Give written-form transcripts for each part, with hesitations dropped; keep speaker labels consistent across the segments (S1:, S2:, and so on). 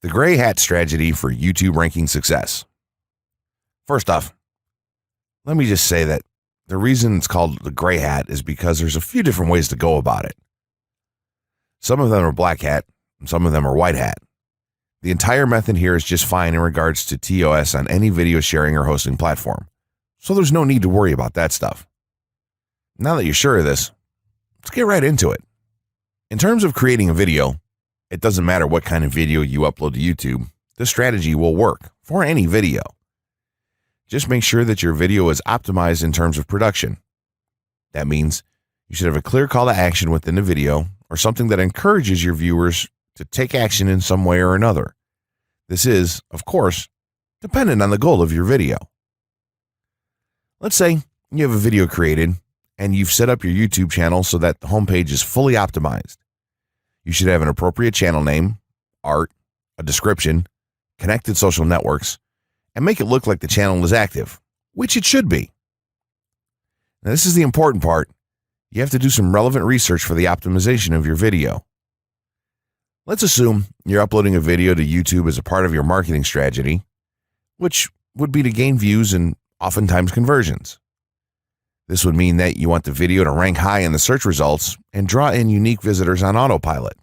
S1: The gray hat strategy for YouTube ranking success. First off, let me just say that the reason it's called the gray hat is because there's a few different ways to go about it. Some of them are black hat, and some of them are white hat. The entire method here is just fine in regards to TOS on any video sharing or hosting platform, so there's no need to worry about that stuff. Now that you're sure of this, let's get right into it. In terms of creating a video, it doesn't matter what kind of video you upload to YouTube, this strategy will work for any video. Just make sure that your video is optimized in terms of production. That means you should have a clear call to action within the video or something that encourages your viewers to take action in some way or another. This is, of course, dependent on the goal of your video. Let's say you have a video created and you've set up your YouTube channel so that the homepage is fully optimized. You should have an appropriate channel name, art, a description, connected social networks, and make it look like the channel is active, which it should be. Now, this is the important part. You have to do some relevant research for the optimization of your video. Let's assume you're uploading a video to YouTube as a part of your marketing strategy, which would be to gain views and oftentimes conversions. This would mean that you want the video to rank high in the search results and draw in unique visitors on autopilot.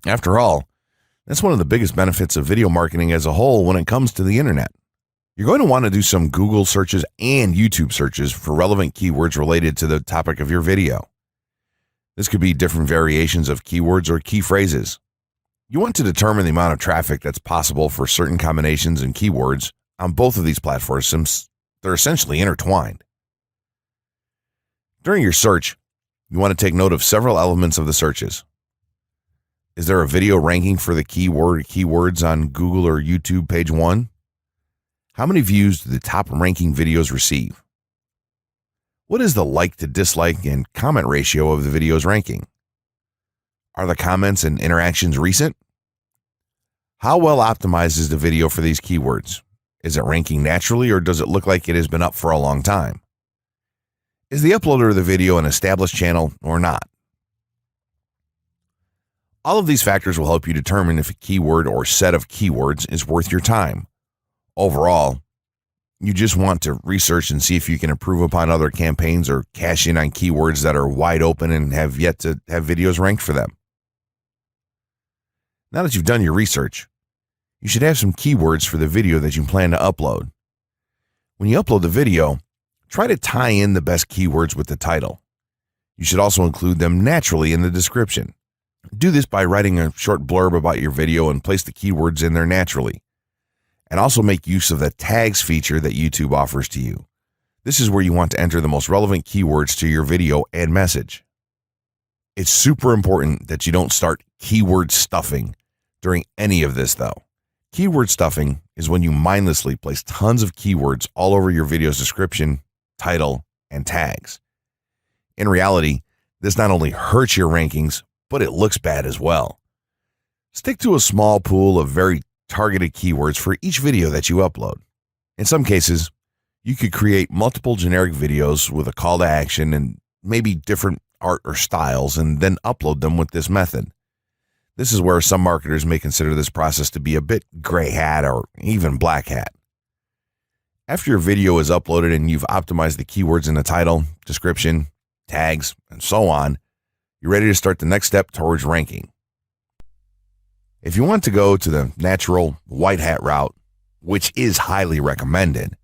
S1: After all, that's one of the biggest benefits of video marketing as a whole when it comes to the internet. You're going to want to do some Google searches and YouTube searches for relevant keywords related to the topic of your video. This could be different variations of keywords or key phrases. You want to determine the amount of traffic that's possible for certain combinations and keywords on both of these platforms since they're essentially intertwined. During your search, you want to take note of several elements of the searches. Is there a video ranking for the keywords on Google or YouTube page 1? How many views do the top ranking videos receive? What is the like to dislike and comment ratio of the video's ranking? Are the comments and interactions recent? How well optimized is the video for these keywords? Is it ranking naturally or does it look like it has been up for a long time? Is the uploader of the video an established channel or not? All of these factors will help you determine if a keyword or set of keywords is worth your time. Overall, you just want to research and see if you can improve upon other campaigns or cash in on keywords that are wide open and have yet to have videos ranked for them. Now that you've done your research, you should have some keywords for the video that you plan to upload. When you upload the video, try to tie in the best keywords with the title. You should also include them naturally in the description. Do this by writing a short blurb about your video and place the keywords in there naturally. And also make use of the tags feature that YouTube offers to you. This is where you want to enter the most relevant keywords to your video and message. It's super important that you don't start keyword stuffing during any of this though. Keyword stuffing is when you mindlessly place tons of keywords all over your video's description, title, and tags. In reality, this not only hurts your rankings, but it looks bad as well. Stick to a small pool of very targeted keywords for each video that you upload. In some cases, you could create multiple generic videos with a call to action and maybe different art or styles and then upload them with this method. This is where some marketers may consider this process to be a bit gray hat or even black hat. After your video is uploaded and you've optimized the keywords in the title, description, tags, and so on, you're ready to start the next step towards ranking. If you want to go to the natural white hat route, which is highly recommended,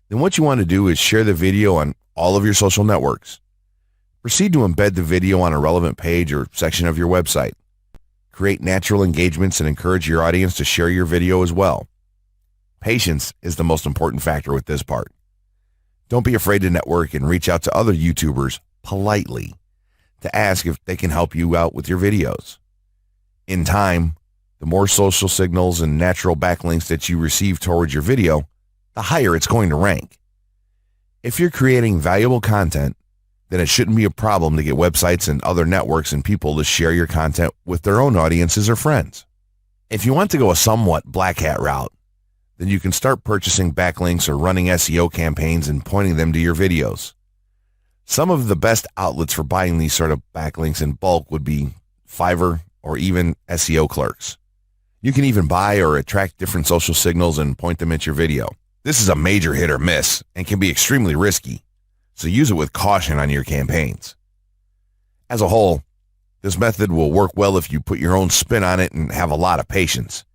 S1: then what you want to do is share the video on all of your social networks. Proceed to embed the video on a relevant page or section of your website. Create natural engagements and encourage your audience to share your video as well. Patience is the most important factor with this part. Don't be afraid to network and reach out to other YouTubers politely to ask if they can help you out with your videos. In time, the more social signals and natural backlinks that you receive towards your video, the higher it's going to rank. If you're creating valuable content, then it shouldn't be a problem to get websites and other networks and people to share your content with their own audiences or friends. If you want to go a somewhat black hat route, then you can start purchasing backlinks or running SEO campaigns and pointing them to your videos. Some of the best outlets for buying these sort of backlinks in bulk would be Fiverr or even SEO Clerks. You can even buy or attract different social signals and point them at your video. This is a major hit or miss and can be extremely risky, so use it with caution on your campaigns. As a whole, this method will work well if you put your own spin on it and have a lot of patience.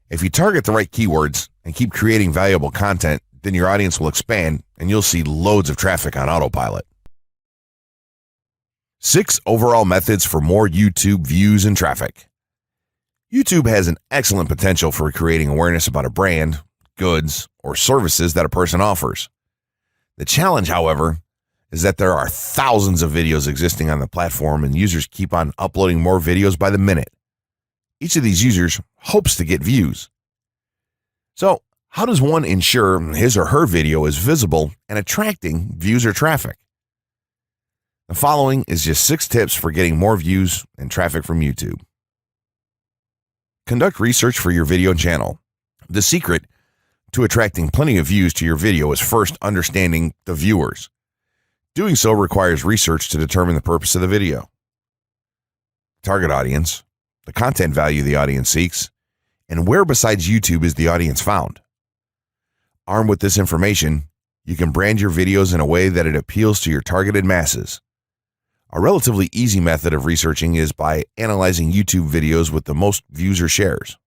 S1: If you target the right keywords and keep creating valuable content, then your audience will expand and you'll see loads of traffic on autopilot. 6 overall methods for more YouTube views and traffic. YouTube has an excellent potential for creating awareness about a brand, goods, or services that a person offers. The challenge, however, is that there are thousands of videos existing on the platform and users keep on uploading more videos by the minute. Each of these users hopes to get views. So, how does one ensure his or her video is visible and attracting views or traffic? The following is just 6 tips for getting more views and traffic from YouTube. Conduct research for your video channel. The secret to attracting plenty of views to your video is first understanding the viewers. Doing so requires research to determine the purpose of the video, target audience, the content value the audience seeks, and where besides YouTube is the audience found. Armed with this information, you can brand your videos in a way that it appeals to your targeted masses. A relatively easy method of researching is by analyzing YouTube videos with the most views or shares.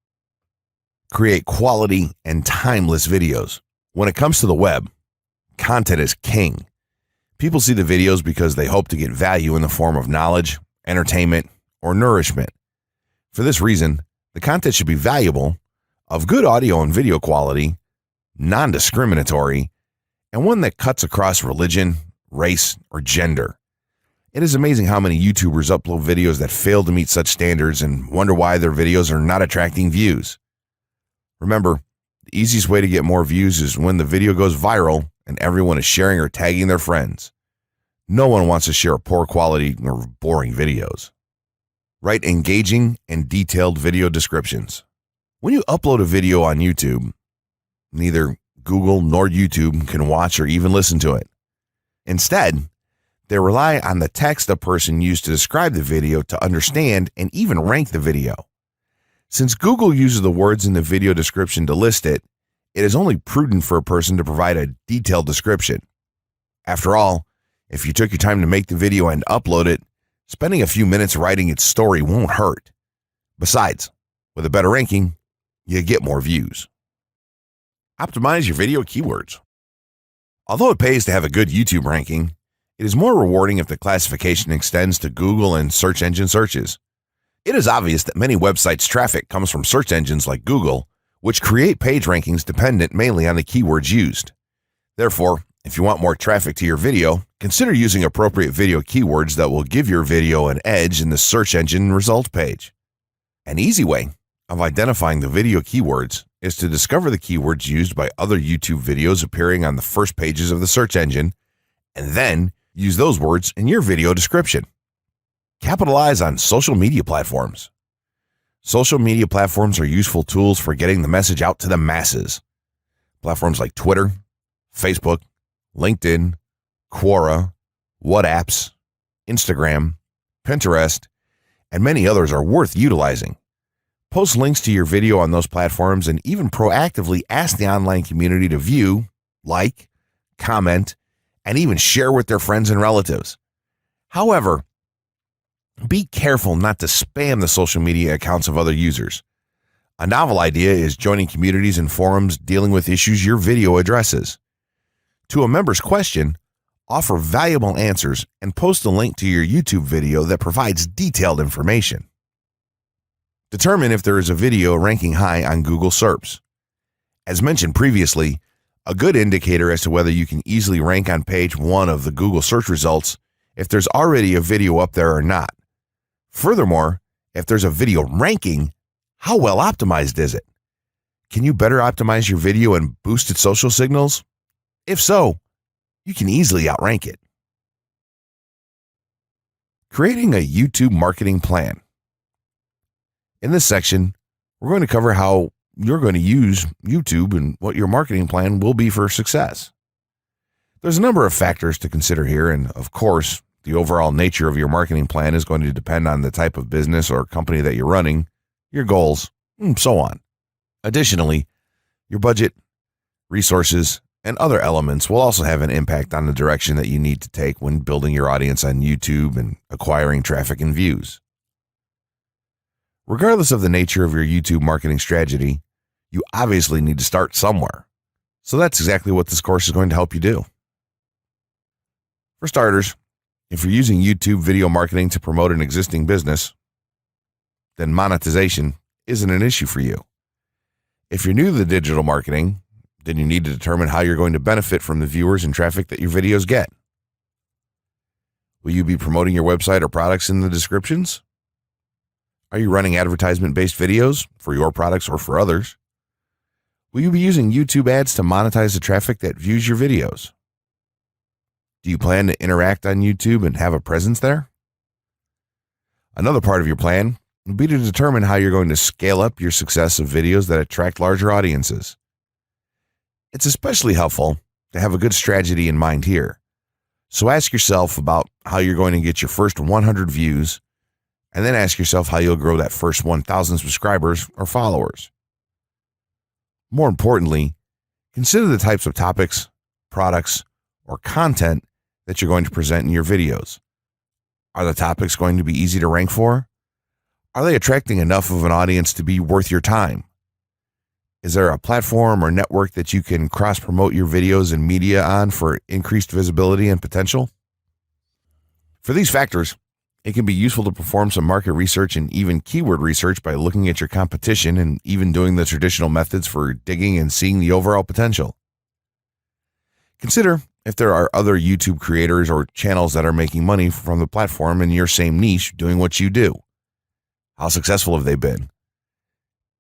S1: Create quality and timeless videos. When it comes to the web, content is king. People see the videos because they hope to get value in the form of knowledge, entertainment, or nourishment. For this reason, the content should be valuable, of good audio and video quality, non-discriminatory, and one that cuts across religion, race, or gender. It is amazing how many YouTubers upload videos that fail to meet such standards and wonder why their videos are not attracting views. Remember, the easiest way to get more views is when the video goes viral and everyone is sharing or tagging their friends. No one wants to share poor quality or boring videos. Write engaging and detailed video descriptions. When you upload a video on YouTube, neither Google nor YouTube can watch or even listen to it. Instead, they rely on the text a person used to describe the video to understand and even rank the video. Since Google uses the words in the video description to list it, it is only prudent for a person to provide a detailed description. After all, if you took your time to make the video and upload it, spending a few minutes writing its story won't hurt. Besides, with a better ranking, you get more views. Optimize your video keywords. Although it pays to have a good YouTube ranking, it is more rewarding if the classification extends to Google and search engine searches. It is obvious that many websites' traffic comes from search engines like Google, which create page rankings dependent mainly on the keywords used. Therefore, if you want more traffic to your video, consider using appropriate video keywords that will give your video an edge in the search engine result page. An easy way of identifying the video keywords is to discover the keywords used by other YouTube videos appearing on the first pages of the search engine, and then use those words in your video description. Capitalize on social media platforms. Social media platforms are useful tools for getting the message out to the masses. Platforms like Twitter, Facebook, LinkedIn, Quora, WhatsApp, Instagram, Pinterest, and many others are worth utilizing. Post links to your video on those platforms and even proactively ask the online community to view, like, comment, and even share with their friends and relatives. However, be careful not to spam the social media accounts of other users. A novel idea is joining communities and forums dealing with issues your video addresses. To a member's question, offer valuable answers and post a link to your YouTube video that provides detailed information. Determine if there is a video ranking high on Google SERPs. As mentioned previously, a good indicator as to whether you can easily rank on page 1 of the Google search results if there's already a video up there or not. Furthermore, if there's a video ranking, how well optimized is it? Can you better optimize your video and boost its social signals? If so, you can easily outrank it. Creating a YouTube marketing plan. In this section, we're going to cover how you're going to use YouTube and what your marketing plan will be for success. There's a number of factors to consider here, and of course, the overall nature of your marketing plan is going to depend on the type of business or company that you're running, your goals, and so on. Additionally, your budget, resources, and other elements will also have an impact on the direction that you need to take when building your audience on YouTube and acquiring traffic and views. Regardless of the nature of your YouTube marketing strategy, you obviously need to start somewhere. So that's exactly what this course is going to help you do. For starters, if you're using YouTube video marketing to promote an existing business, then monetization isn't an issue for you. If you're new to the digital marketing, then you need to determine how you're going to benefit from the viewers and traffic that your videos get. Will you be promoting your website or products in the descriptions? Are you running advertisement-based videos for your products or for others? Will you be using YouTube ads to monetize the traffic that views your videos? Do you plan to interact on YouTube and have a presence there? Another part of your plan will be to determine how you're going to scale up your success of videos that attract larger audiences. It's especially helpful to have a good strategy in mind here. So ask yourself about how you're going to get your first 100 views, and then ask yourself how you'll grow that first 1,000 subscribers or followers. More importantly, consider the types of topics, products, or content that you're going to present in your videos. Are the topics going to be easy to rank for? Are they attracting enough of an audience to be worth your time? Is there a platform or network that you can cross-promote your videos and media on for increased visibility and potential? For these factors, it can be useful to perform some market research and even keyword research by looking at your competition and even doing the traditional methods for digging and seeing the overall potential. Consider if there are other YouTube creators or channels that are making money from the platform in your same niche doing what you do. How successful have they been?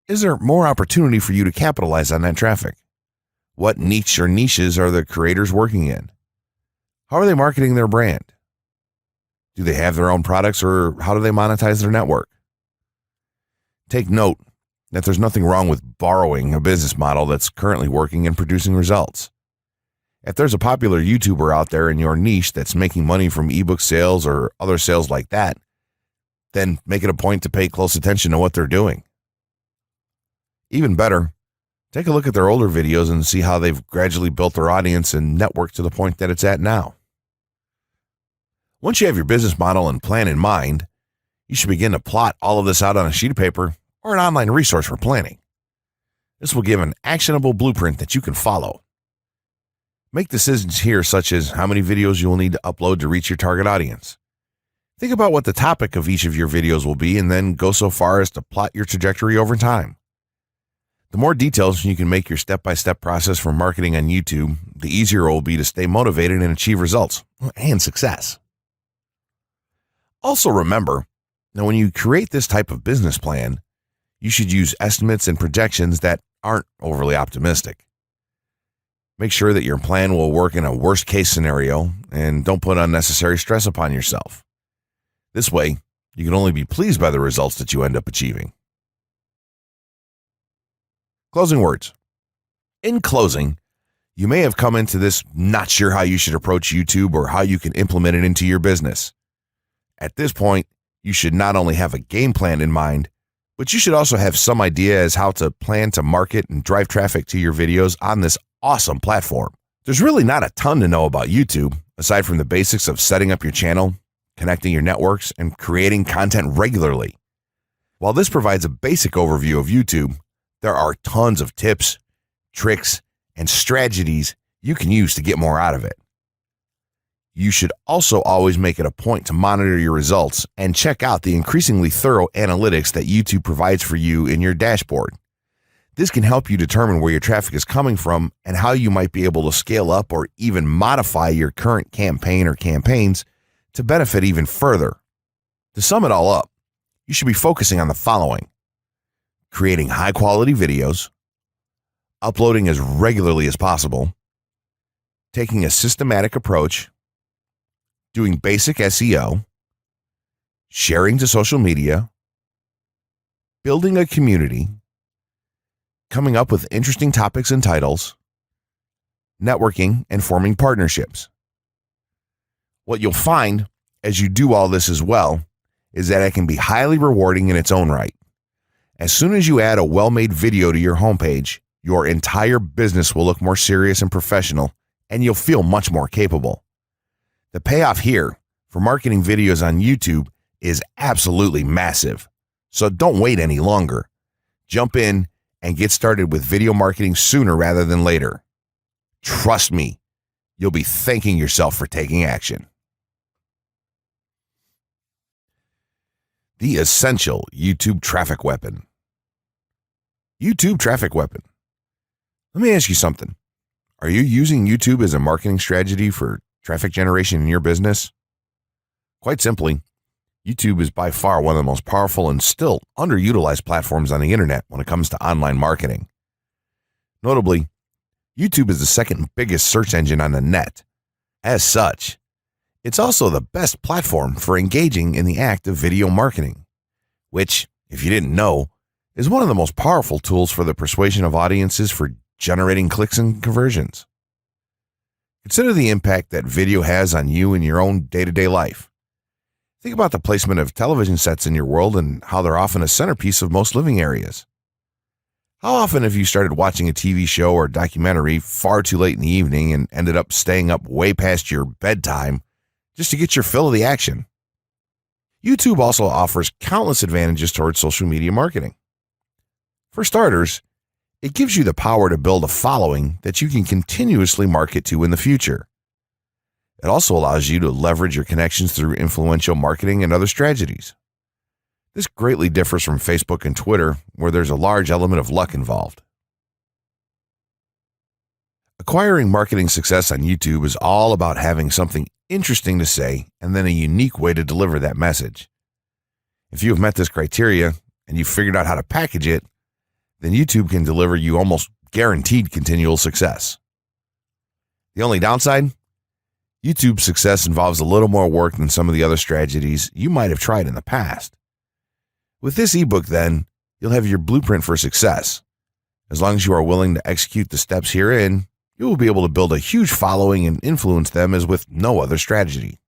S1: Is there more opportunity for you to capitalize on that traffic? What niche or niches are the creators working in? How are they marketing their brand? Do they have their own products, or how do they monetize their network? Take note that there's nothing wrong with borrowing a business model that's currently working and producing results. If there's a popular YouTuber out there in your niche that's making money from ebook sales or other sales like that, then make it a point to pay close attention to what they're doing. Even better, take a look at their older videos and see how they've gradually built their audience and network to the point that it's at now. Once you have your business model and plan in mind, you should begin to plot all of this out on a sheet of paper or an online resource for planning. This will give an actionable blueprint that you can follow. Make decisions here, such as how many videos you will need to upload to reach your target audience. Think about what the topic of each of your videos will be, and then go so far as to plot your trajectory over time. The more details you can make your step-by-step process for marketing on YouTube, the easier it will be to stay motivated and achieve results and success. Also remember, that when you create this type of business plan, you should use estimates and projections that aren't overly optimistic. Make sure that your plan will work in a worst-case scenario and don't put unnecessary stress upon yourself. This way, you can only be pleased by the results that you end up achieving. Closing words. In closing, you may have come into this not sure how you should approach YouTube or how you can implement it into your business. At this point, you should not only have a game plan in mind, but you should also have some idea as how to plan to market and drive traffic to your videos on this awesome platform. There's really not a ton to know about YouTube, aside from the basics of setting up your channel, connecting your networks, and creating content regularly. While this provides a basic overview of YouTube, there are tons of tips, tricks, and strategies you can use to get more out of it. You should also always make it a point to monitor your results and check out the increasingly thorough analytics that YouTube provides for you in your dashboard. This can help you determine where your traffic is coming from and how you might be able to scale up or even modify your current campaign or campaigns to benefit even further. To sum it all up, you should be focusing on the following: creating high-quality videos, uploading as regularly as possible, taking a systematic approach, doing basic SEO, sharing to social media, building a community, coming up with interesting topics and titles, networking, and forming partnerships. What you'll find as you do all this as well is that it can be highly rewarding in its own right. As soon as you add a well-made video to your homepage, your entire business will look more serious and professional, and you'll feel much more capable. The payoff here for marketing videos on YouTube is absolutely massive. So don't wait any longer. Jump in and get started with video marketing sooner rather than later. Trust me, you'll be thanking yourself for taking action. The essential YouTube traffic weapon. YouTube traffic weapon. Let me ask you something. Are you using YouTube as a marketing strategy for traffic generation in your business? Quite simply, YouTube is by far one of the most powerful and still underutilized platforms on the internet when it comes to online marketing. Notably, YouTube is the second biggest search engine on the net. As such, it's also the best platform for engaging in the act of video marketing, which, if you didn't know, is one of the most powerful tools for the persuasion of audiences for generating clicks and conversions. Consider the impact that video has on you in your own day-to-day life. Think about the placement of television sets in your world and how they're often a centerpiece of most living areas. How often have you started watching a TV show or documentary far too late in the evening and ended up staying up way past your bedtime just to get your fill of the action? YouTube also offers countless advantages towards social media marketing. For starters, it gives you the power to build a following that you can continuously market to in the future. It also allows you to leverage your connections through influential marketing and other strategies. This greatly differs from Facebook and Twitter, where there's a large element of luck involved. Acquiring marketing success on YouTube is all about having something interesting to say and then a unique way to deliver that message. If you have met this criteria and you've figured out how to package it, then YouTube can deliver you almost guaranteed continual success. The only downside? YouTube's success involves a little more work than some of the other strategies you might have tried in the past. With this ebook, then, you'll have your blueprint for success. As long as you are willing to execute the steps herein, you will be able to build a huge following and influence them as with no other strategy.